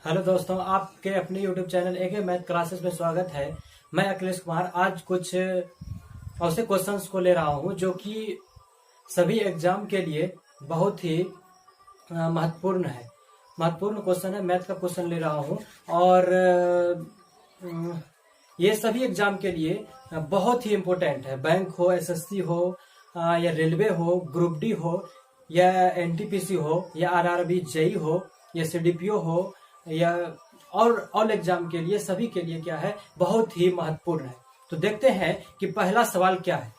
Hello दोस्तों, आपके अपने YouTube channel AK math classes में स्वागत है। मैं अखिलेश कुमार आज कुछ ऐसे क्वेश्चंस को ले रहा हूं जो कि सभी एग्जाम के लिए बहुत ही महत्वपूर्ण है। महत्वपूर्ण क्वेश्चन है, मैथ का क्वेश्चन ले रहा हूं और ये सभी एग्जाम के लिए बहुत ही इम्पोर्टेंट है। बैंक हो, एसएससी हो या रेलवे हो, ग्रुप डी हो या एनटीपीसी हो या आरआरबी जेई हो या सीडीपीओ हो या और ऑल एग्जाम के लिए, सभी के लिए क्या है, बहुत ही महत्वपूर्ण है। तो देखते हैं कि पहला सवाल क्या है।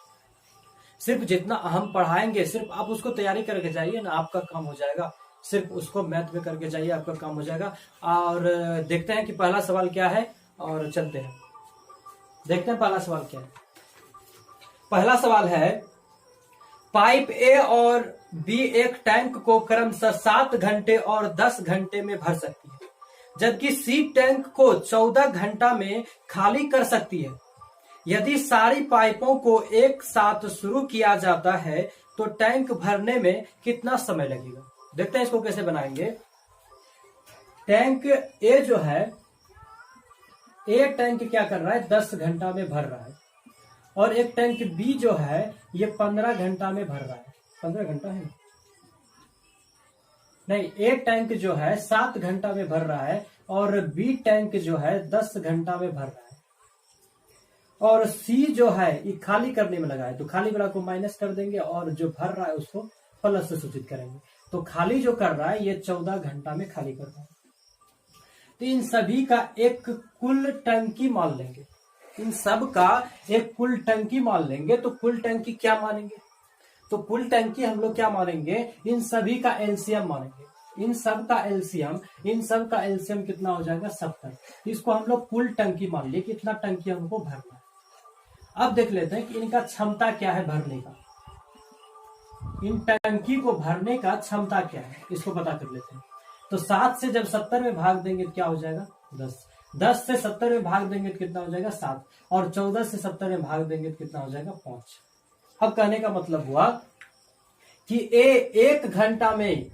सिर्फ जितना हम पढ़ाएंगे सिर्फ आप उसको तैयारी करके जाइए ना, आपका काम हो जाएगा। सिर्फ उसको मैथ में करके जाइए, आपका काम हो जाएगा। और देखते हैं कि पहला सवाल क्या है और चलते हैं, देखते हैं पहला सवाल क्या है। पहला सवाल है, पाइप ए और बी एक टैंक को क्रमशः 7 घंटे और 10 घंटे में भर सकती है, जबकि सी टैंक को 14 घंटा में खाली कर सकती है। यदि सारी पाइपों को एक साथ शुरू किया जाता है तो टैंक भरने में कितना समय लगेगा। देखते हैं इसको कैसे बनाएंगे। टैंक ए जो है, ए टैंक क्या कर रहा है, 10 घंटा में भर रहा है, और एक टैंक बी जो है ये 15 घंटा में भर रहा है। 15 घंटा है नहीं, ए टैंक जो है 7 घंटा में भर रहा है और बी टैंक जो है 10 घंटा में भर रहा है, और सी जो है ये खाली करने में लगा है। तो खाली वाला को माइनस कर देंगे और जो भर रहा है उसको प्लस से सूचित करेंगे। तो खाली जो कर रहा है ये 14 घंटा में खाली कर रहा है। तो इन सभी का एक कुल टंकी मान लेंगे, इन सब का एक कुल टंकी मान लेंगे। तो कुल टंकी क्या मानेंगे, तो कुल टंकी हम लोग क्या मानेंगे, इन सभी का एलसीएम मानेंगे। इन सब का एलसीएम कितना हो जाएगा, 70। इसको हम लोग कुल टंकी मान लिए, कितना टंकी हमको भरना है। अब देख लेते हैं कि इनका क्षमता क्या है भरने का। इन टंकी को भरने का क्षमता क्या है, इसको पता कर लेते हैं। तो 7 से जब 70 में भाग देंगे तो क्या हो जाएगा, 10। 10 से 70 में भाग देंगे तो कितना हो जाएगा, 7। और 14 से 70 में भाग देंगे तो कितना हो जाएगा, 5। अब कहने का मतलब हुआ कि ए 1 घंटा में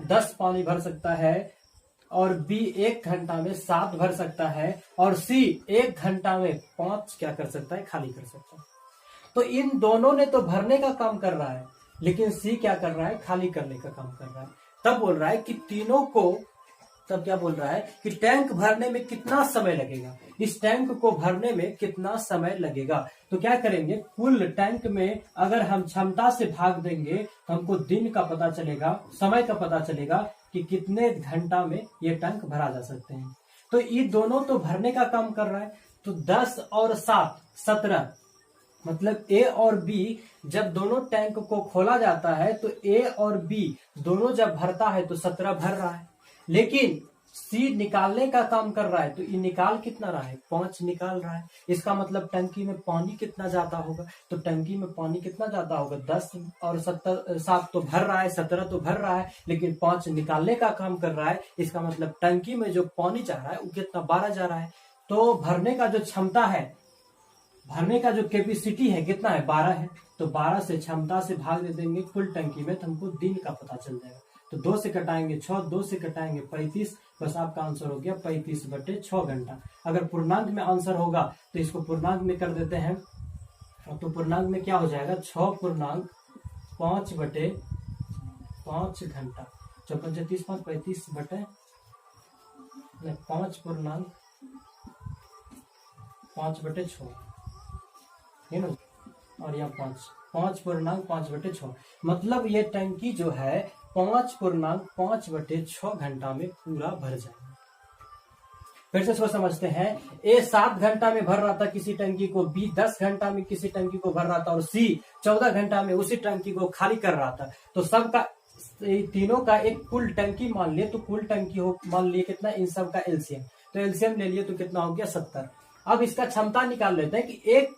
10 पानी भर सकता है, और बी 1 घंटा में 7 भर सकता है, और सी 1 घंटा में 5 क्या कर सकता है, खाली कर सकता है। तो इन दोनों ने तो भरने का काम कर रहा है, लेकिन सी क्या कर रहा है, खाली करने का काम कर रहा है। तब बोल रहा है कि तीनों को, तब क्या बोल रहा है कि टैंक भरने में कितना समय लगेगा, इस टैंक को भरने में कितना समय लगेगा। तो क्या करेंगे, कुल टैंक में अगर हम क्षमता से भाग देंगे तो हमको दिन का पता चलेगा, समय का पता चलेगा कि कितने घंटा में ये टैंक भरा जा सकते हैं। तो ये दोनों तो भरने का काम कर रहा है। तो 10 और 7 17, मतलब ए और बी जब दोनों टैंक को खोला जाता है तो ए और बी दोनों जब भरता है तो 17 भर रहा है। लेकिन सी निकालने का काम कर रहा है, तो ये निकाल कितना रहा है, 5 निकाल रहा है। इसका मतलब टंकी में पानी कितना जाता होगा, तो टंकी में पानी कितना जाता होगा, 10 और 7 तो भर रहा है, 17 तो भर रहा है, लेकिन 5 निकालने का काम कर रहा है। इसका मतलब टंकी में जो पानी जा रहा है वो कितना, 12 जा रहा है। तो भरने का जो क्षमता है, भरने का जो कैपेसिटी है कितना है, 12 है। तो 12 से क्षमता से भाग दे देंगे कुल टंकी में, तो हमको दिन का पता चल जाएगा। तो 2 से कटाएंगे 6, 2 से कटाएंगे 35, बस आपका आंसर हो गया 35/6 घंटा। अगर पूर्णांक में आंसर होगा तो इसको पूर्णांक में कर देते हैं, तो पूर्णांक में क्या हो जाएगा, 6.5/5 घंटा। 54 30 5 35 बटे 5/6 है ना, और यहाँ 5.5/6, मतलब ये टंकी जो है 5.5/6 घंटा में पूरा भर जाएगा। फिर से इसको समझते हैं। ए 7 घंटा में भर रहा था किसी टंकी को, बी 10 घंटा में किसी टंकी को भर रहा था, और सी 14 घंटा में उसी टंकी को खाली कर रहा था। तो सबका, तीनों का एक कुल टंकी मान लिए, तो कुल टंकी हो मान लिए कितना, इन सब का एलसीएम। तो एलसीएम ले लिए तो कितना हो गया, 70। अब इसका क्षमता निकाल लेते हैं कि एक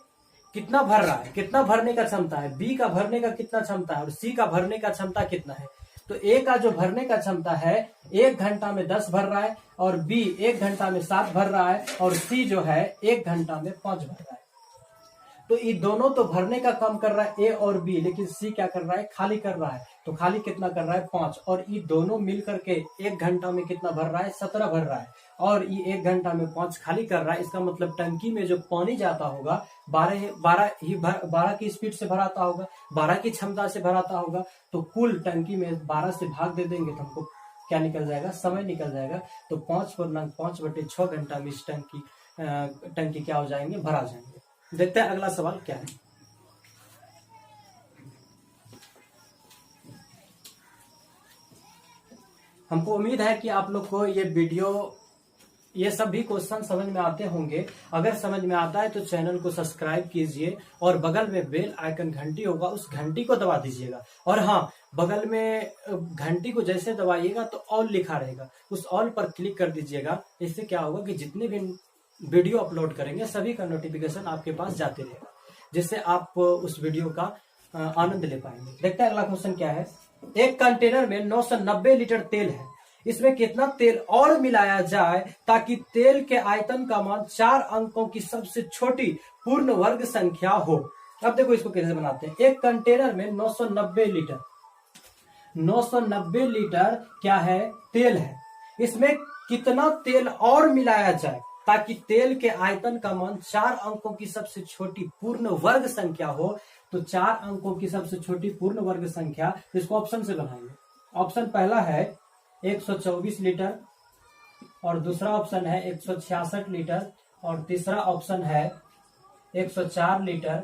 कितना भर रहा है, कितना भरने का क्षमता है, बी का भरने का कितना क्षमता है, और सी का भरने का क्षमता कितना है। तो ए का जो भरने का क्षमता है 1 घंटा में 10 भर रहा है, और बी 1 घंटा में 7 भर रहा है, और सी जो है 1 घंटा में 5 भर रहा है। तो ये दोनों तो भरने का काम कर रहा है ए और बी, लेकिन सी क्या कर रहा है, खाली कर रहा है। तो खाली कितना कर रहा है, 5, और ये दोनों मिल करके 1 घंटा में कितना भर रहा है, 17 भर रहा है, और ये 1 घंटा में 5 खाली कर रहा है। इसका मतलब टंकी में जो पानी जाता होगा 12 की स्पीड से भराता होगा, 12 की क्षमता से भराता होगा। तो कुल टंकी में 12 से भाग दे देंगे तो हमको क्या निकल जाएगा, समय निकल जाएगा। तो 5/5/6 घंटा में इस टंकी क्या हो जाएंगे, भरा जाएंगे। देखते हैं अगला सवाल क्या है। हमको उम्मीद है कि आप लोग को ये वीडियो, ये सभी क्वेश्चन समझ में आते होंगे। अगर समझ में आता है तो चैनल को सब्सक्राइब कीजिए और बगल में बेल आइकन घंटी होगा, उस घंटी को दबा दीजिएगा। और हाँ, बगल में घंटी को जैसे दबाइएगा तो ऑल लिखा रहेगा, उस ऑल पर क्लिक कर दीजिएगा। इससे क्या होगा कि जितने भी वीडियो अपलोड करेंगे सभी का नोटिफिकेशन आपके पास जाते रहेगा, जिससे आप उस वीडियो का आनंद ले पाएंगे। देखते हैं अगला क्वेश्चन क्या है। एक कंटेनर में 990 लीटर तेल है, इसमें कितना तेल और मिलाया जाए ताकि तेल के आयतन का मान 4 अंकों की सबसे छोटी पूर्ण वर्ग संख्या हो। अब देखो इसको कैसे बनाते हैं। एक कंटेनर में 990 लीटर क्या है, तेल है। इसमें कितना तेल और मिलाया जाए ताकि तेल के आयतन का मान 4 अंकों की सबसे छोटी पूर्ण वर्ग संख्या हो। तो 4 अंकों की सबसे छोटी पूर्ण वर्ग संख्या, तो इसको ऑप्शन से बनाएंगे। ऑप्शन पहला है 124 लीटर, और दूसरा ऑप्शन है 166 लीटर, और तीसरा ऑप्शन है 104 लीटर,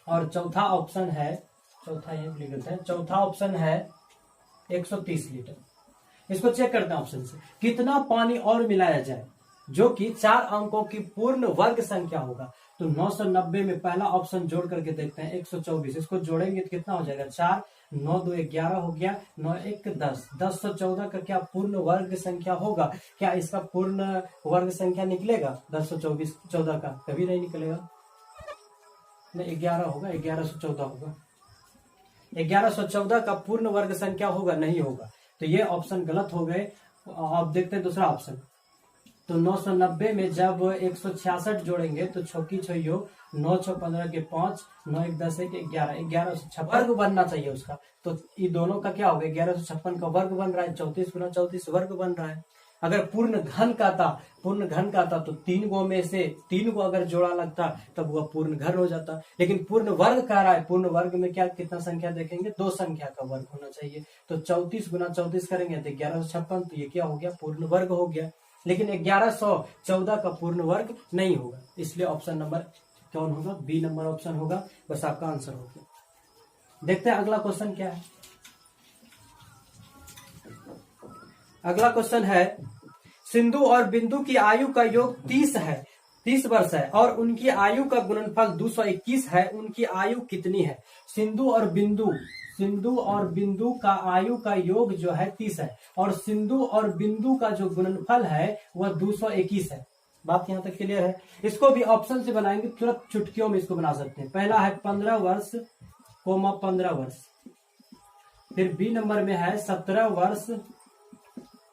और चौथा ऑप्शन है 130 लीटर। इसको चेक करते हैं ऑप्शन से, कितना पानी और मिलाया जाए जो कि 4 अंकों की पूर्ण वर्ग संख्या होगा। तो 990 में पहला ऑप्शन जोड़ करके देखते हैं 124, इसको जोड़ेंगे तो कितना हो जाएगा, 4, 9 2 11 हो गया, 9 1 10, 1014 का क्या पूर्ण वर्ग संख्या होगा? क्या इसका पूर्ण वर्ग संख्या निकलेगा 1024 14 का? कभी नहीं निकलेगा, नहीं 11 होगा, 1114 होगा। 1114 का पूर्ण वर्ग संख्या होगा, नहीं होगा। तो ये ऑप्शन गलत हो गए। अब देखते हैं दूसरा ऑप्शन। तो 990 में जब 166 जोड़ेंगे तो 6 की 6 योग, 9 6 15 के 5, 9 1 10 1 11, 1156 वर्ग बनना चाहिए उसका। तो ये दोनों का क्या होगा, 1156 का वर्ग बन रहा है, 34 गुना 34 वर्ग बन रहा है। अगर पूर्ण घन का था तो 3 गो में से 3 गो अगर जोड़ा लगता तब वह पूर्ण घन हो जाता। लेकिन पूर्ण वर्ग कह रहा है, पूर्ण वर्ग में क्या कितना संख्या देखेंगे, 2 संख्या का वर्ग होना चाहिए। तो 34 गुना 34 करेंगे तो 1156, तो ये क्या हो गया, पूर्ण वर्ग हो गया। लेकिन 1114 का पूर्ण वर्ग नहीं होगा, इसलिए ऑप्शन नंबर कौन होगा, बी नंबर ऑप्शन होगा। बस आपका आंसर हो गया। देखते हैं अगला क्वेश्चन क्या है। अगला क्वेश्चन है, सिंधु और बिंदु की आयु का योग 30 वर्ष है और उनकी आयु का गुणनफल 221 है, उनकी आयु कितनी है? सिंधु और बिंदु का आयु का योग जो है 30 है, और सिंधु और बिंदु का जो गुणनफल है वह 221 है। बात यहां तक क्लियर है। इसको भी ऑप्शन से बनाएंगे, तुरंत चुटकियों में इसको बना सकते हैं। पहला है 15 वर्ष, 15 वर्ष। फिर बी नंबर में है 17 वर्ष,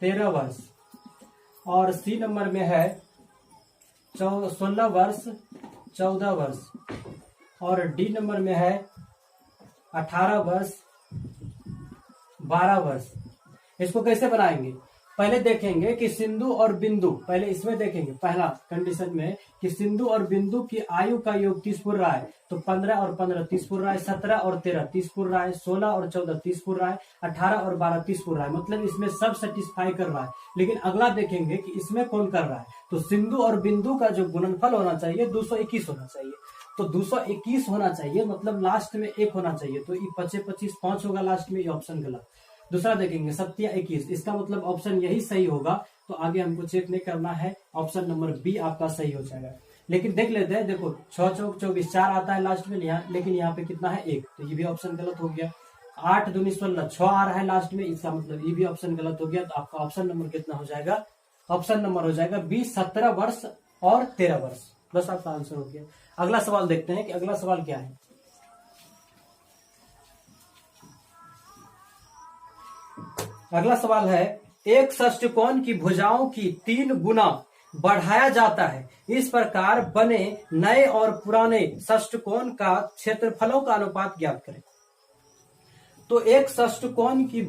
13 वर्ष, और सी नंबर में है 16 वर्ष, 14 वर्ष, और डी नंबर में है 18 वर्ष, 12 वर्ष। इसको कैसे बनाएंगे, पहले देखेंगे कि सिंधु और बिंदु, पहले इसमें देखेंगे पहला कंडीशन में कि सिंधु और बिंदु की आयु का योग 30 पूर रहा है, तो 15 और 15 30 पूर रहा है, 17 और 13 30 पूर रहा है, 16 और 14 30 पूर रहा है, 18 और 12 30 पूर रहा है। मतलब इसमें सब सेटिस्फाई कर रहा है। लेकिन अगला देखेंगे कि इसमें कौन कर रहा है, तो सिंधु और बिंदु का जो गुणनफल होना चाहिए 221 होना चाहिए। तो 221 होना चाहिए, मतलब लास्ट में 1 होना चाहिए। तो ये 25 25 5 होगा लास्ट में, ये ऑप्शन गलत। दूसरा देखेंगे 7 या 21, इसका मतलब ऑप्शन यही सही होगा। तो आगे हमको चेक नहीं करना है, ऑप्शन नंबर बी आपका सही हो जाएगा। लेकिन देख लेते हैं, देखो 6 चौक 24, 4 आता है लास्ट में, लेकिन यहाँ पे कितना है 1, तो ये भी ऑप्शन गलत हो गया। 8 दूनी 16, 6 आ रहा है लास्ट में, इसका मतलब ये भी ऑप्शन गलत हो गया। तो आपका ऑप्शन नंबर कितना हो जाएगा, ऑप्शन नंबर हो जाएगा बी 17 वर्ष और 13 वर्ष। बस आपका आंसर हो गया। अगला सवाल देखते हैं कि अगला सवाल क्या है। अगला सवाल है, एक षष्ठकोण की भुजाओं की 3 गुना बढ़ाया जाता है। इस प्रकार बने नए और पुराने षष्ठकोण का क्षेत्रफलों का अनुपात ज्ञात करें। तो एक षष्ठकोण की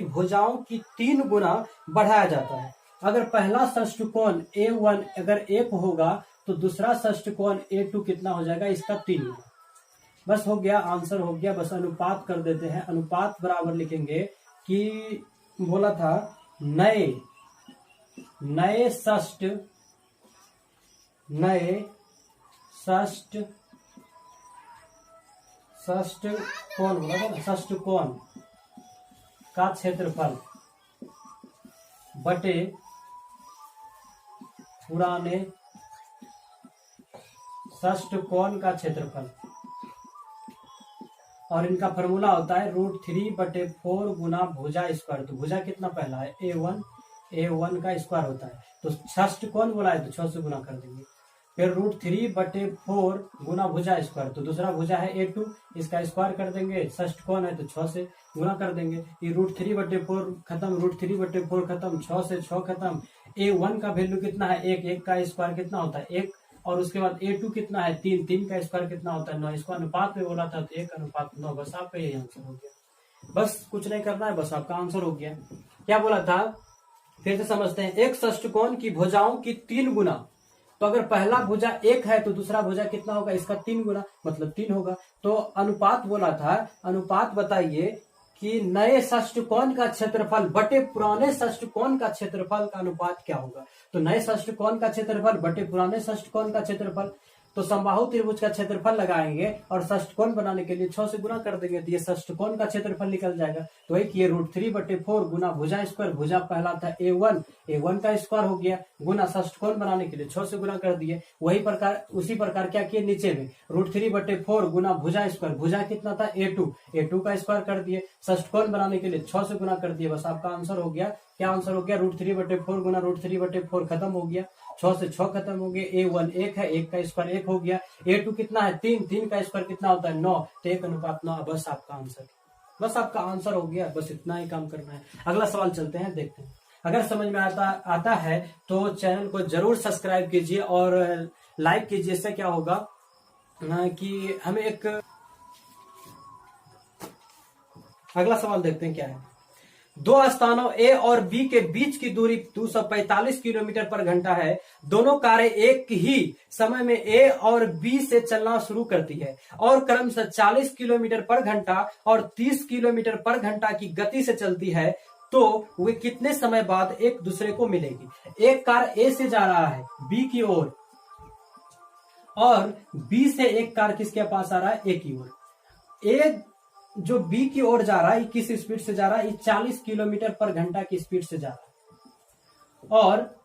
भुजाओं की 3 गुना बढ़ाया जाता है। अगर पहला षष्ठकोण A1 अगर 1 होगा तो दूसरा षष्ठकोण A2 कितना हो जाएगा, इसका 3 गुना। बस हो गया, आंसर हो गया। बस अनुपात कर देते हैं। अनुपात बराबर लिखेंगे कि बोला था नए षष्ठकोण बोला था ना, षष्ठकोण का क्षेत्रफल बटे पुराने षष्ठकोण का क्षेत्रफल, और इनका फॉर्मूला होता है √3/4 गुना भुजा स्क्वायर। तो भुजा कितना पहला है A1 का स्क्वायर होता है, तो षष्ठकोण बोला है तो 6 से गुना कर देंगे। फिर √3/4 गुना भुजा स्क्वायर, तो दूसरा भुजा है A2, इसका स्क्वायर कर देंगे। षष्ठकोण है तो 6 से गुना कर देंगे। ये √3/4 खत्म, √3/4 खत्म, 6 से 6 खत्म। A1 का वैल्यू कितना है 1 का स्क्वायर कितना होता है 1, और उसके बाद A2 कितना है 3 का स्क्वायर कितना होता है 9। इसको अनुपात में बोला था तो 1:9। बस आपका यही आंसर हो गया। बस कुछ नहीं करना है, बस आपका आंसर हो गया। क्या बोला था फिर से समझते हैं। एक षष्ठकोण की भुजाओं की 3 गुना, तो अगर पहला भुजा 1 है तो दूसरा भुजा कितना होगा, इसका 3 गुना, मतलब 3 होगा। तो अनुपात बोला था, अनुपात बताइए कि नए षष्ठकोण का क्षेत्रफल बटे पुराने षष्ठकोण का क्षेत्रफल का अनुपात क्या होगा। तो नए षष्ठकोण का क्षेत्रफल बटे पुराने षष्ठकोण का क्षेत्रफल, तो समबाहु त्रिभुज का क्षेत्रफल लगाएंगे और षष्ठकोण बनाने के लिए 6 से गुना कर देंगे, तो ये षष्ठकोण का क्षेत्रफल निकल जाएगा। तो वही कि √3/4 गुना भुजा स्क्वायर, भुजा पहला था A1 का स्क्वायर हो गया, गुना षष्ठकोण बनाने के लिए 6 से गुना कर दिए। उसी प्रकार क्या किए नीचे में √3/4 गुना भुजा स्क्वायर, भुजा कितना था A2 का स्क्वायर कर दिए, षष्ठकोण बनाने के लिए 6 से गुना कर दिए। बस आपका आंसर हो गया। क्या आंसर हो गया, √3/4 गुना √3/4 खत्म हो गया, 6 से 6 खत्म हो गए। A1 1 है, 1 का स्क्वायर 1 हो गया। A2 कितना है 3 का स्क्वायर कितना होता है 9, तो 1:9। बस आपका आंसर, बस आपका आंसर हो गया। बस इतना ही काम करना है। अगला सवाल चलते हैं, देखते हैं। अगर समझ में आता है तो चैनल को जरूर सब्सक्राइब कीजिए और लाइक कीजिए। इससे क्या होगा कि हमें एक, अगला सवाल देखते हैं क्या है। 2 स्थानों A और B के बीच की दूरी 245 किलोमीटर पर घंटा है। दोनों कारें एक ही समय में A और B से चलना शुरू करती है और क्रमशः 40 किलोमीटर पर घंटा और 30 किलोमीटर पर घंटा की गति से चलती है, तो वे कितने समय बाद एक दूसरे को मिलेगी। एक कार A से जा रहा है B की ओर और B से एक कार किसके पास आ रहा है A की ओर। A जो B की ओर जा रहा है किस स्पीड से जा रहा है, 40 किलोमीटर पर घंटा की स्पीड से जा रहा है, और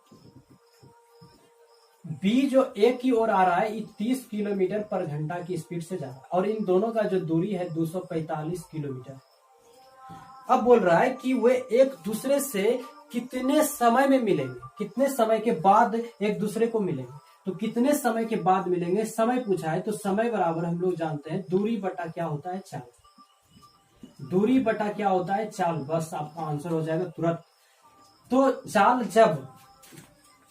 B जो A की ओर आ रहा है 30 किलोमीटर पर घंटा की स्पीड से जा रहा है, और इन दोनों का जो दूरी है 245 किलोमीटर। अब बोल रहा है कि वे एक दूसरे से कितने समय में मिलेंगे, कितने समय के बाद एक दूसरे को मिलेंगे। तो कितने समय के बाद मिलेंगे, समय पूछा है, तो समय बराबर हम लोग जानते हैं दूरी बटा क्या होता है चाल। दूरी बटा क्या होता है चाल। बस आपका आंसर हो जाएगा तुरंत। तो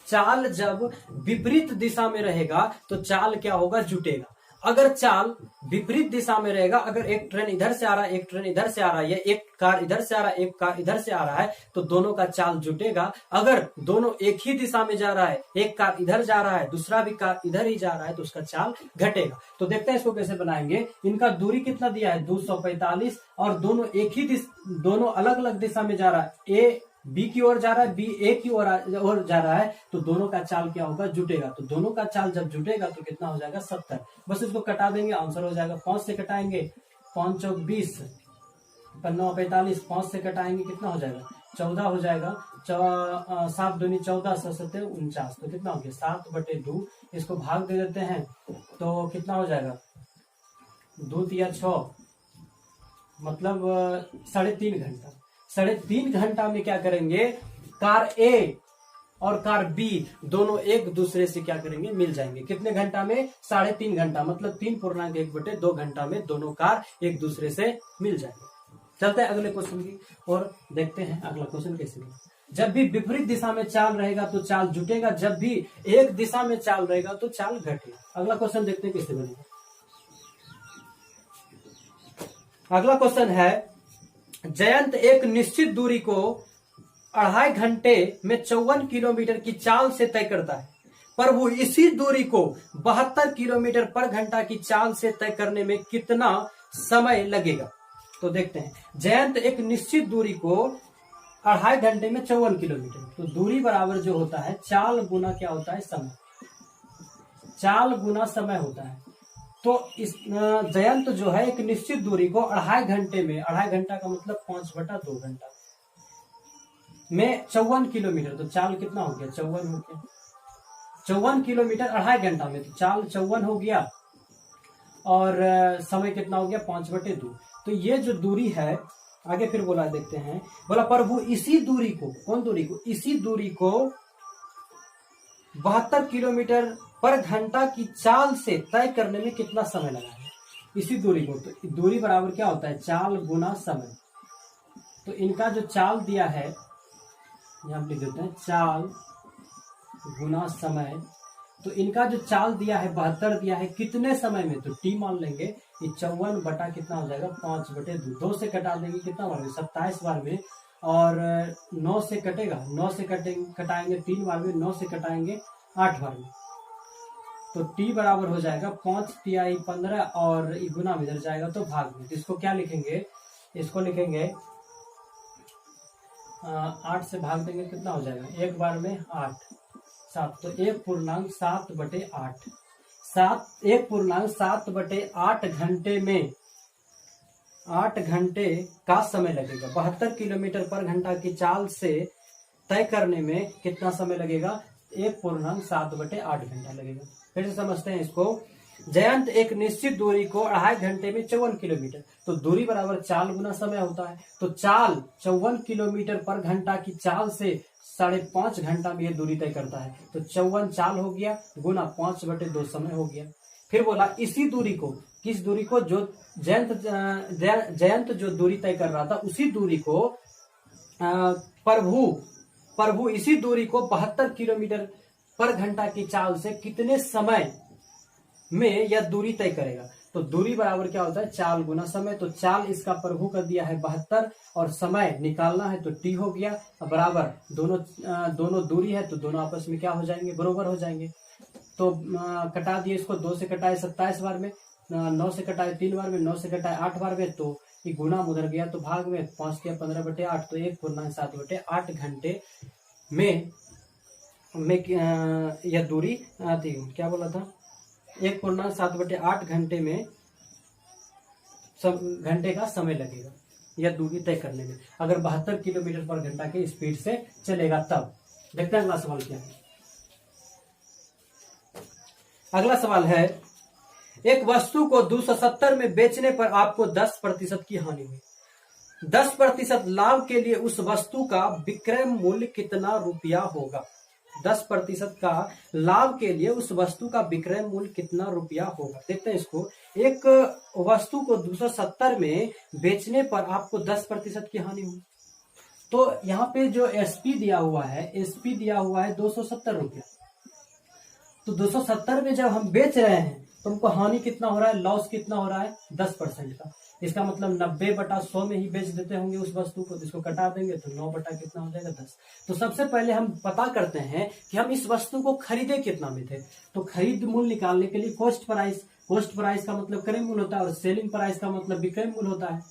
चाल जब विपरीत दिशा में रहेगा तो चाल क्या होगा, जुटेगा। अगर चाल विपरीत दिशा में रहेगा, अगर एक ट्रेन इधर से आ रहा है, एक ट्रेन इधर से आ रहा है, या एक कार इधर से आ रहा है, एक कार इधर से आ रहा है, तो दोनों का चाल जुटेगा। अगर दोनों एक ही दिशा में जा रहा है, एक कार इधर जा रहा है, दूसरा भी कार इधर ही जा रहा है, तो उसका चाल घटेगा। तो देखते हैं इसको कैसे बनाएंगे। इनका दूरी कितना दिया है 245, और दोनों अलग अलग दिशा में जा रहा है। A B की ओर जा रहा है, B A की ओर जा रहा है, तो दोनों का चाल क्या होगा, जुटेगा। तो दोनों का चाल जब जुटेगा तो कितना हो जाएगा 70। बस इसको कटा देंगे, आंसर हो जाएगा। 5 से कटाएंगे 5 चौक 20, 9 45, 5 से कटाएंगे कितना हो जाएगा 14 हो जाएगा। 7 दूनी 14, 7 49, तो कितना हो गया 7/2। इसको भाग दे देते हैं तो कितना हो जाएगा 2 तिया 6, मतलब 3.5 घंटा। 3.5 घंटा में क्या करेंगे, कार A और कार B दोनों एक दूसरे से क्या करेंगे, मिल जाएंगे। कितने घंटा में, 3.5 घंटा, मतलब 3.1/2 घंटा में दोनों कार एक दूसरे से मिल जाएंगे। चलते हैं अगले क्वेश्चन की और देखते हैं अगला क्वेश्चन कैसे। जब भी विपरीत दिशा में चाल रहेगा तो चाल जुटेगा, जब भी एक दिशा में चाल रहेगा तो चाल घटेगा। अगला क्वेश्चन देखते हैं किससे बनेगा। अगला क्वेश्चन है, जयंत एक निश्चित दूरी को 2.5 घंटे में 54 किलोमीटर की चाल से तय करता है, पर वो इसी दूरी को 72 किलोमीटर पर घंटा की चाल से तय करने में कितना समय लगेगा। तो देखते हैं, जयंत एक निश्चित दूरी को 2.5 घंटे में 54 किलोमीटर, तो दूरी बराबर जो होता है चाल गुना क्या होता है, समय। चाल गुना समय होता है। तो इस जयंत जो है एक निश्चित दूरी को 2.5 घंटे में, 2.5 घंटा का मतलब 5/2 घंटा में 54 किलोमीटर, तो चाल कितना हो गया, 54 हो गया। 54 किलोमीटर 2.5 घंटा में, तो चाल 54 हो गया और समय कितना हो गया, 5/2। तो ये जो दूरी है, आगे फिर बोला देखते हैं, बोला पर वो इसी दूरी को, कौन दूरी को, इसी दूरी को 72 किलोमीटर पर घंटा की चाल से तय करने में कितना समय लगा है, इसी दूरी को। तो दूरी बराबर क्या होता है, चाल गुना समय। तो इनका जो चाल दिया है, यहां लिख देते हैं, चाल गुना समय। तो इनका जो चाल दिया है 72 दिया है, कितने समय में, तो टी मान लेंगे। ये 54 बटा कितना हो जाएगा, 5/2। 2 से कटा देंगे कितना बार में, 27 बार में, और 9 से कटेगा, 9 से कटाएंगे 3 बार में, 9 से कटाएंगे 8 बार में। तो टी बराबर हो जाएगा 5 तिहाई 15 और गुना में इधर जाएगा तो भाग में। इसको क्या लिखेंगे, इसको लिखेंगे 8 से भाग देंगे कितना हो जाएगा, 1 बार में 8, 7, तो 1.7/8, 1.7/8 घंटे में 8 घंटे का समय लगेगा। 72 किलोमीटर पर घंटा की चाल से तय करने में कितना समय लगेगा, 1.7/8 घंटा लगेगा। फिर से समझते हैं इसको। जयंत एक निश्चित दूरी को 2.5 घंटे में 54 किलोमीटर, तो दूरी बराबर चाल गुना समय होता है। तो चाल 54 किलोमीटर पर घंटा की चाल से 5.5 घंटा में यह दूरी तय करता है। तो 54 चाल हो गया गुना 5/2 समय हो गया। फिर बोला इसी दूरी को, किस दूरी को, जो जयंत जो दूरी तय कर रहा था उसी दूरी को प्रभु इसी दूरी को 72 किलोमीटर पर घंटा की चाल से कितने समय में यह दूरी तय करेगा। तो दूरी बराबर क्या होता है, चाल गुना समय। तो चाल इसका प्रभु का दिया है 72 और समय निकालना है तो टी हो गया बराबर, दोनों दूरी है तो दोनों आपस में क्या हो जाएंगे, बराबर हो जाएंगे। तो कटा दिए इसको, 2 से कटाए 27 बार में, 9 से कटाए 3 बार में, 9 से कटाए 8 बार में, तो ये गुना उधर गया तो भाग में, 5 या 15/8, तो 1.7/8 घंटे में यह दूरी थी। क्या बोला था, 1.7/8 घंटे में घंटे का समय लगेगा यह दूरी तय करने में, अगर 72 किलोमीटर पर घंटा के स्पीड से चलेगा तब। देखते हैं अगला सवाल क्या है। अगला सवाल है, एक वस्तु को 270 में बेचने पर आपको 10% की हानि हुई। 10% लाभ के लिए उस वस्तु का विक्रय मूल्य कितना रुपया होगा। 10% का लाभ के लिए उस वस्तु का विक्रय मूल्य कितना रुपया होगा। देखते हैं इसको। एक वस्तु को 270 में बेचने पर आपको 10% की हानि हुई। तो यहाँ पे जो एसपी दिया हुआ है, एसपी दिया हुआ है 270 रुपया। तो 270 में जब हम बेच रहे हैं तो हमको हानि कितना हो रहा है, लॉस कितना हो रहा है, 10% का। इसका मतलब 90/100 में ही बेच देते होंगे उस वस्तु को। इसको कटा देंगे तो 9 बटा कितना हो जाएगा, 10। तो सबसे पहले हम पता करते हैं कि हम इस वस्तु को खरीदे कितना में थे। तो खरीद मूल्य निकालने के लिए कॉस्ट प्राइस का मतलब क्रय मूल्य होता है और सेलिंग प्राइस का मतलब विक्रय मूल्य होता है।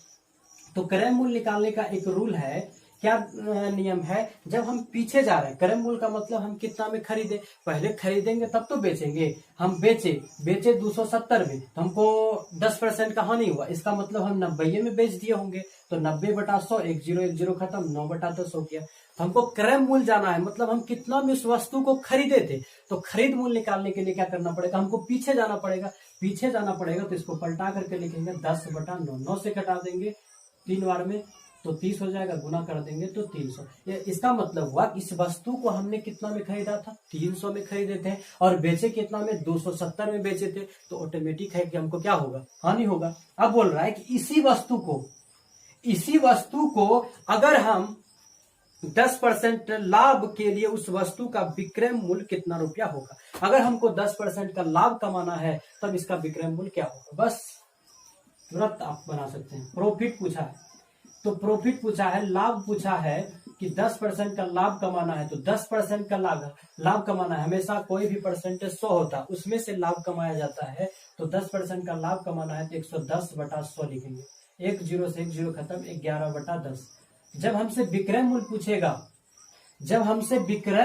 तो क्रय मूल्य निकालने का एक रूल है, क्या नियम है, जब हम पीछे जा रहे हैं, क्रय मूल्य का मतलब हम कितना में खरीदे, पहले खरीदेंगे तब तो बेचेंगे। हम बेचे 270 में तो हमको 10% का हानि हुआ, इसका मतलब हम 90 में बेच दिए होंगे। तो 90/100, 1010 खत्म, 9/10 हो गया। तो हमको क्रय मूल्य जाना है, मतलब हम कितना में उस वस्तु को खरीदे थे। तो खरीद मूल्य निकालने के लिए क्या करना पड़ेगा, हमको पीछे जाना पड़ेगा। पीछे जाना पड़ेगा तो इसको पलटा करके लिखेंगे 10/9। 9 से कटा देंगे 3 बार में तो 30 हो जाएगा, गुना कर देंगे तो 300। इसका मतलब हुआ इस वस्तु को हमने कितना में खरीदा था, 300 में खरीदे थे और बेचे कितना में, 270 में बेचे थे। तो ऑटोमेटिक है कि हमको क्या होगा, हानि होगा। अब बोल रहा है कि इसी वस्तु को अगर हम 10% लाभ के लिए उस वस्तु का विक्रय मूल्य कितना रुपया होगा। अगर हमको 10% का लाभ कमाना है तब इसका विक्रय मूल्य क्या होगा। बस तुरंत आप बना सकते हैं। प्रॉफिट पूछा है तो प्रॉफिट पूछा है, लाभ पूछा है कि 10% का लाभ कमाना है तो 10% का लाभ कमाना है। हमेशा कोई भी परसेंटेज 100 होता है, उसमें से लाभ कमाया जाता है। तो 10% का लाभ कमाना है तो 110/100 लिखेंगे। 1 0 से 1 0 खत्म, 11/10। जब हमसे विक्रय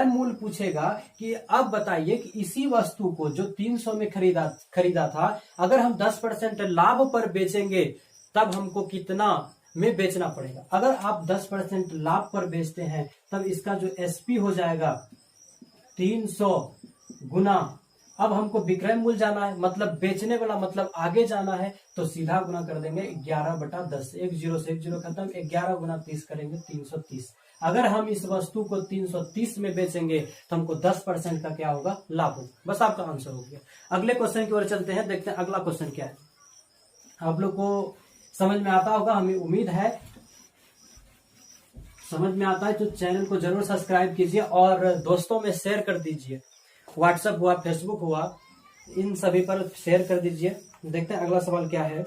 मूल्य पूछेगा कि अब बताइए कि इसी वस्तु को जो 300 में खरीदा था, अगर हम 10% लाभ पर बेचेंगे तब हमको कितना में बेचना पड़ेगा। अगर आप 10% लाभ पर बेचते हैं तब इसका जो एसपी हो जाएगा 300 गुना, अब हमको विक्रय मूल्य जाना है, मतलब बेचने वाला मतलब आगे जाना है, तो सीधा गुना कर देंगे 11/10। 1 0 से 1 0 खत्म, 11 गुना 30 करेंगे 330। अगर हम इस वस्तु को 330 में बेचेंगे तो हमको 10% का क्या होगा, लाभ होगा। बस आपका आंसर हो गया। अगले क्वेश्चन की ओर चलते हैं, देखते हैं अगला क्वेश्चन क्या है। आप लोग को समझ में आता होगा, हमें उम्मीद है समझ में आता है। तो चैनल को जरूर सब्सक्राइब कीजिए और दोस्तों में शेयर कर दीजिए। व्हाट्सएप हुआ, फेसबुक हुआ, इन सभी पर शेयर कर दीजिए। देखते हैं अगला सवाल क्या है।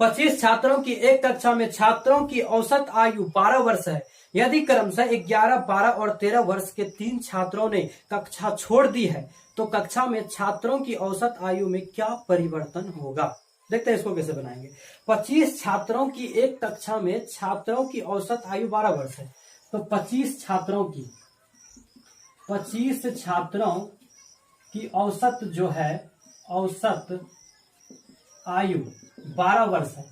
25 छात्रों की एक कक्षा में छात्रों की औसत आयु 12 वर्ष है। यदि क्रमशः 11, 12 और 13 वर्ष के 3 छात्रों ने कक्षा छोड़ दी है तो कक्षा में छात्रों की औसत आयु में क्या परिवर्तन होगा। देखते हैं इसको कैसे बनाएंगे। 25 छात्रों की एक कक्षा में छात्रों की औसत आयु 12 वर्ष है। तो 25 छात्रों की औसत जो है, औसत आयु 12 वर्ष है।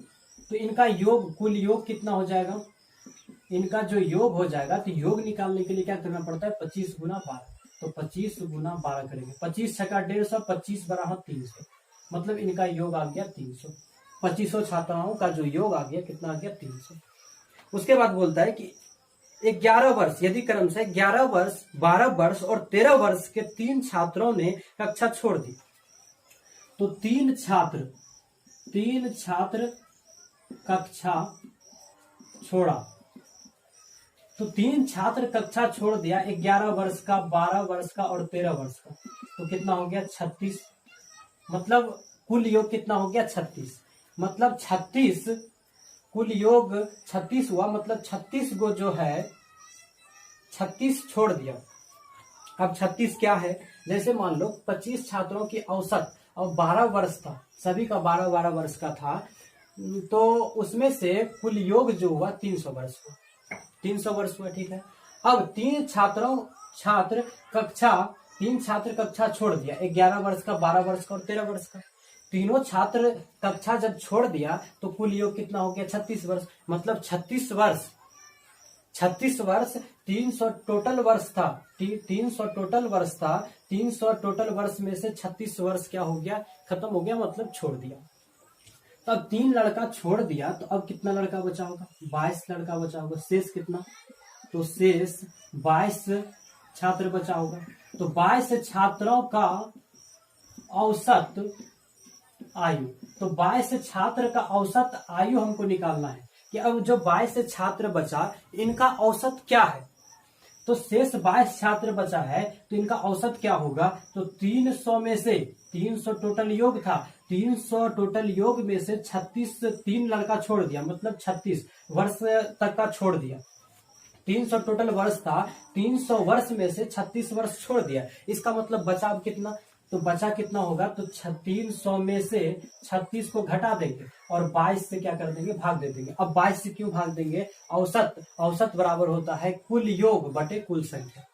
तो इनका योग, कुल योग कितना हो जाएगा, इनका जो योग हो जाएगा, तो योग निकालने के लिए क्या करना पड़ता है, 25 गुना 12। तो 25 गुना 12 करेंगे। 25 छक्का 150, 25 12 300, मतलब इनका योग आ गया 300। 2500 छात्राओं का जो योग आ गया, कितना आ गया, 300। उसके बाद बोलता है कि 11 वर्ष, यदि क्रमशः 11 वर्ष, 12 वर्ष और 13 वर्ष के 3 छात्रों ने कक्षा छोड़ दी। तो 3 छात्र कक्षा छोड़ा, तो 3 छात्र कक्षा छोड़ दिया, 11 वर्ष का, 12 वर्ष का और 13 वर्ष का। तो कितना हो गया, 36। मतलब कुल योग कितना हो गया, 36। मतलब 36, कुल योग 36 हुआ। मतलब 36 को जो है 36 छोड़ दिया। अब 36 क्या है, जैसे मान लो 25 छात्रों की औसत और 12 वर्ष था, सभी का 12-12 वर्ष का था, तो उसमें से कुल योग जो हुआ 300 वर्ष हुआ। 300 वर्ष हुआ, ठीक है। अब 3 छात्र कक्षा छोड़ दिया, 11 वर्ष का, 12 वर्ष का और 13 वर्ष का। तीनों छात्र कक्षा जब छोड़ दिया तो कुल योग कितना हो गया, 36 वर्ष। मतलब 36 वर्ष 300 टोटल वर्ष था, 300 टोटल वर्ष में से 36 वर्ष क्या हो गया, खत्म हो गया, मतलब छोड़ दिया। तो अब 3 लड़का छोड़ दिया, तो अब कितना लड़का बचा होगा, 22 लड़का बचा होगा। शेष कितना, तो शेष 22 छात्र बचा होगा। तो 22 छात्रों का औसत आयु, तो 22 छात्र का औसत आयु हमको निकालना है कि अब जो 22 छात्र बचा, इनका औसत क्या है। तो शेष 22 छात्र बचा है, तो इनका औसत क्या होगा, तो 300 में से, 300 टोटल योग था, 300 टोटल योग में से 36, 3 लड़का छोड़ दिया, मतलब 36 वर्ष तक का छोड़ दिया। 300 टोटल वर्ष था, 300 वर्ष में से 36 वर्ष छोड़ दिया। इसका मतलब बचा कितना, तो बचा कितना होगा, तो 300 में से 36 को घटा देंगे और 22 से क्या कर देंगे, भाग दे देंगे। अब 22 से क्यों भाग देंगे, औसत बराबर होता है कुल योग बटे कुल संख्या।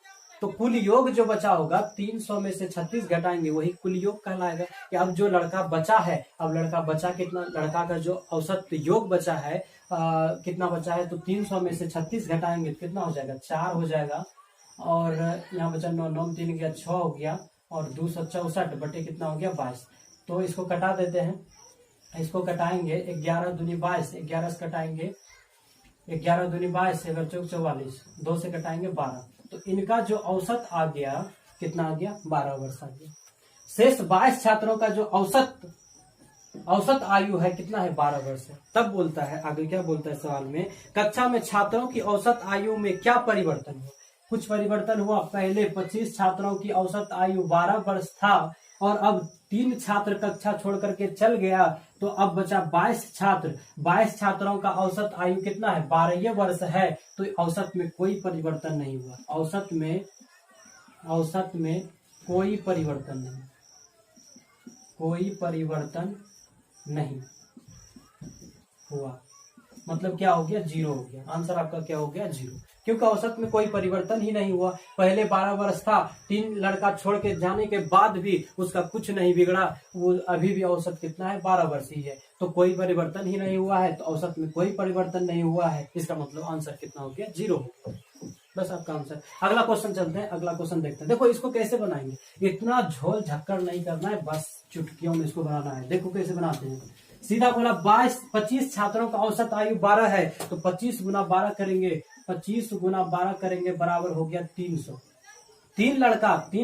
तो कुल योग जो बचा होगा, 300 में से 36 घटाएंगे, वही कुल योग कहलाएगा। कि अब जो लड़का बचा है, अब लड़का बचा कितना, लड़का का जो औसत योग बचा है कितना बचा है, तो 300 में से 36 घटाएंगे तो कितना हो जाएगा, 4 हो जाएगा। और यहाँ बचा 9, 9 3 गया 6 हो गया, और 264 बटे कितना हो गया, 22। तो इसको कटा देते हैं, इसको कटाएंगे, 11 दूनी 22, 11 से कटाएंगे, 11 दूनी 22, 11 चौक 44, 2 से कटाएंगे 12। तो इनका जो औसत आ गया, कितना आ गया, 12 वर्ष आ गया। शेष 22 छात्रों का जो औसत औसत आयु है कितना है 12 वर्ष है। तब बोलता है आगे क्या बोलता है सवाल में, कक्षा में छात्रों की औसत आयु में क्या परिवर्तन हुआ। कुछ परिवर्तन हुआ। पहले 25 छात्रों की औसत आयु 12 वर्ष था और अब 3 छात्र कक्षा छोड़ करके चल गया, तो अब बचा 22 छात्र। 22 छात्रों का औसत आयु कितना है 12 वर्ष है। तो औसत में कोई परिवर्तन नहीं हुआ। औसत में कोई परिवर्तन नहीं, कोई परिवर्तन नहीं हुआ। मतलब क्या हो गया, 0 हो गया। आंसर आपका क्या हो गया, 0, क्योंकि औसत में कोई परिवर्तन ही नहीं हुआ। पहले 12 वर्ष था, 3 लड़का छोड़ के जाने के बाद भी उसका कुछ नहीं बिगड़ा, वो अभी भी औसत कितना है 12 वर्ष ही है। तो कोई परिवर्तन ही नहीं हुआ है, तो औसत में कोई परिवर्तन नहीं हुआ है। इसका मतलब आंसर कितना हो गया, 0 हो गया। बस आपका आंसर। अगला क्वेश्चन चलते हैं, अगला क्वेश्चन देखते हैं। देखो इसको कैसे बनाएंगे, इतना झोल झक्कर नहीं करना है, बस चुटकियों में इसको बनाना है। देखो कैसे बनाते हैं। सीधा बोला 25 छात्रों का औसत आयु 12 है, तो 25 गुना 12 करेंगे, 25 गुना 12 करेंगे बराबर हो गया 300। 3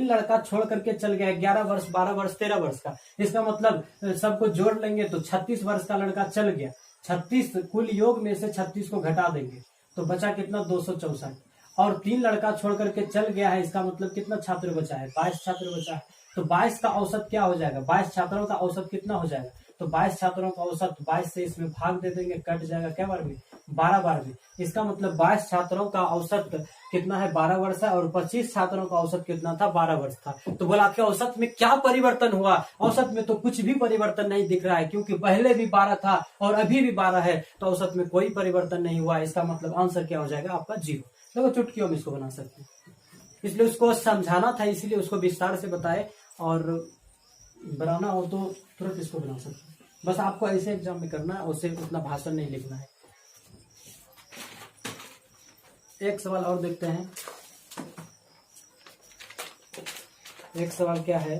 लड़का छोड़ करके चल गया, 11 वर्ष 12 वर्ष 13 वर्ष का। इसका मतलब सबको जोड़ लेंगे तो 36 वर्ष का लड़का चल गया। 36 कुल योग में से 36 को घटा देंगे तो बचा कितना 264। और 3 लड़का छोड़ करके चल गया है, इसका मतलब कितना छात्र बचा है 22 छात्र बचा है। तो 22 का औसत क्या हो जाएगा, 22 छात्रों का औसत कितना हो जाएगा। तो 22 छात्रों का औसत 22 से इसमें भाग दे देंगे, कट जाएगा क्या बार में 12 बार में। इसका मतलब 22 छात्रों का औसत कितना है 12 वर्ष है, और 25 छात्रों का औसत कितना था 12 वर्ष था। तो बोला कि औसत में क्या परिवर्तन हुआ। औसत में तो कुछ भी परिवर्तन नहीं दिख रहा है, क्योंकि पहले भी 12 था और अभी भी 12 है, तो औसत में कोई परिवर्तन नहीं हुआ। इसका मतलब आंसर क्या हो जाएगा आपका 0। देखो चुटकियों में इसको बना सकते हैं, इसलिए उसको समझाना था, इसलिए उसको विस्तार से बताए। और बनाना हो तो तुरंत इसको बना सकते हैं। बस आपको ऐसे एग्जाम में करना है, उससे उतना भाषण नहीं लिखना है। एक सवाल और देखते हैं। एक सवाल क्या है,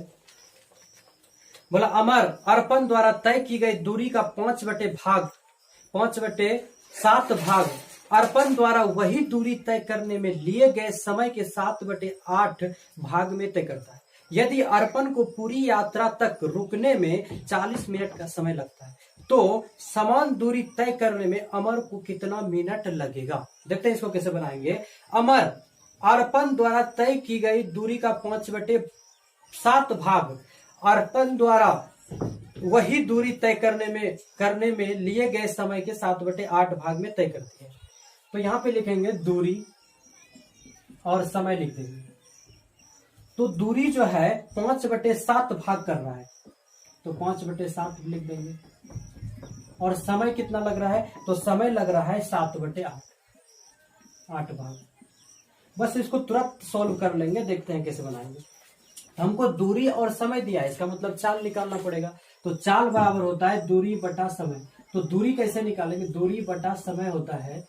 बोला अमर अर्पण द्वारा तय की गई दूरी का 5/7 भाग अर्पण द्वारा वही दूरी तय करने में लिए गए समय के 7/8 भाग में तय करता है। यदि अर्पण को पूरी यात्रा तक रुकने में 40 मिनट का समय लगता है, तो समान दूरी तय करने में अमर को कितना मिनट लगेगा। देखते हैं इसको कैसे बनाएंगे। अमर अर्पण द्वारा तय की गई दूरी का 5/7 भाग अर्पण द्वारा वही दूरी तय करने में लिए गए समय के 7/8 भाग में तय करती है। तो यहां पे लिखेंगे दूरी और समय लिख देंगे। तो दूरी जो है 5/7 भाग कर रहा है, तो 5/7 लिख देंगे। और समय कितना लग रहा है, तो समय लग रहा है 7/8 भाग। बस इसको तुरंत सॉल्व कर लेंगे, देखते हैं कैसे बनाएंगे। हमको दूरी और समय दिया है, इसका मतलब चाल निकालना पड़ेगा। तो चाल बराबर होता है दूरी बटा समय। तो दूरी कैसे निकालेंगे, दूरी बटा समय होता है।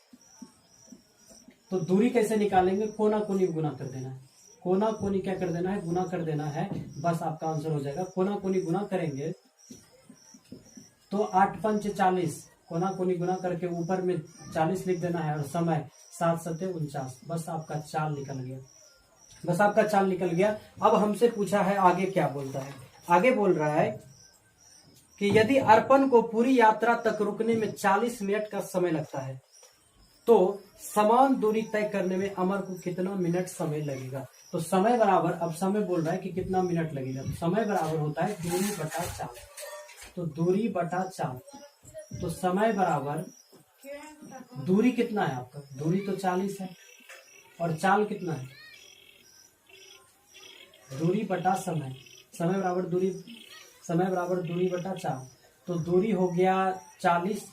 तो दूरी कैसे निकालेंगे, कोना कोनी गुना कर देना है। कोना कोनी क्या कर देना है, गुना कर देना है। बस आपका आंसर हो जाएगा। कोना कोनी गुना करेंगे तो 8×5 = 40। कोना कोनी गुना करके ऊपर में 40 लिख देना है, और समय 7×7 = 49। बस आपका चाल निकल गया। अब हमसे पूछा है आगे क्या बोलता है। आगे बोल रहा है कि यदि अर्पण को पूरी यात्रा तक रुकने में 40 मिनट का समय लगता है, तो समान दूरी तय करने में अमर को कितना मिनट समय लगेगा। तो समय बराबर, अब समय बोल रहा है कि कितना मिनट लगेगा, तो समय बराबर होता है दूरी बटा चाल। तो दूरी बटा चाल, तो समय बराबर दूरी कितना है आपका, दूरी तो 40 है, और चाल कितना है, दूरी बटा समय। समय बराबर दूरी बटा चाल। तो दूरी हो गया 40,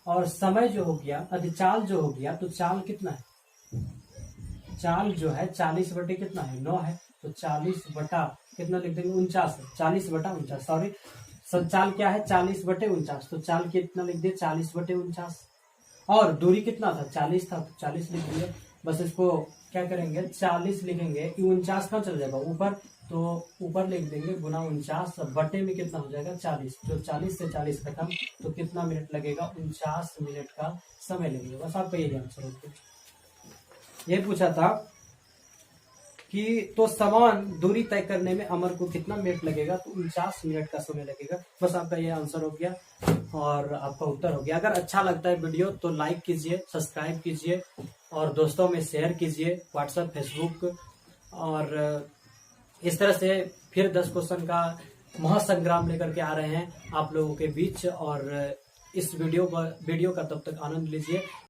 और समय जो हो गया, चाल जो हो गया, तो चाल कितना है, चाल जो है 40 बटे कितना है 9 है। तो 40 बटा कितना लिख देंगे 49, 40/49। सॉरी, चाल क्या है 40/49। तो चाल कितना लिख दिया 40/49। और दूरी कितना था 40 था, तो 40 लिख दिया। बस इसको क्या करेंगे 40 लिखेंगे, 49 कहाँ चल जाएगा ऊपर, तो ऊपर लिख देंगे गुना 49 बटे में कितना हो जाएगा 40। जो 40 से 40 खत्म, तो कितना मिनट लगेगा 49 मिनट का समय लगेगा। बस आपका यही आंसर होगा। ये पूछा था कि तो समान दूरी तय करने में अमर को कितना मिनट लगेगा, तो 49 मिनट का समय लगेगा। बस आपका ये आंसर हो गया और आपका उत्तर हो गया। अगर अच्छा लगता है वीडियो तो लाइक कीजिए, सब्सक्राइब कीजिए और दोस्तों में शेयर कीजिए, व्हाट्सएप, फेसबुक। और इस तरह से फिर 10 क्वेश्चन का महासंग्राम लेकर के आ रहे हैं आप लोगों के बीच। और इस वीडियो का तब तक आनंद लीजिए।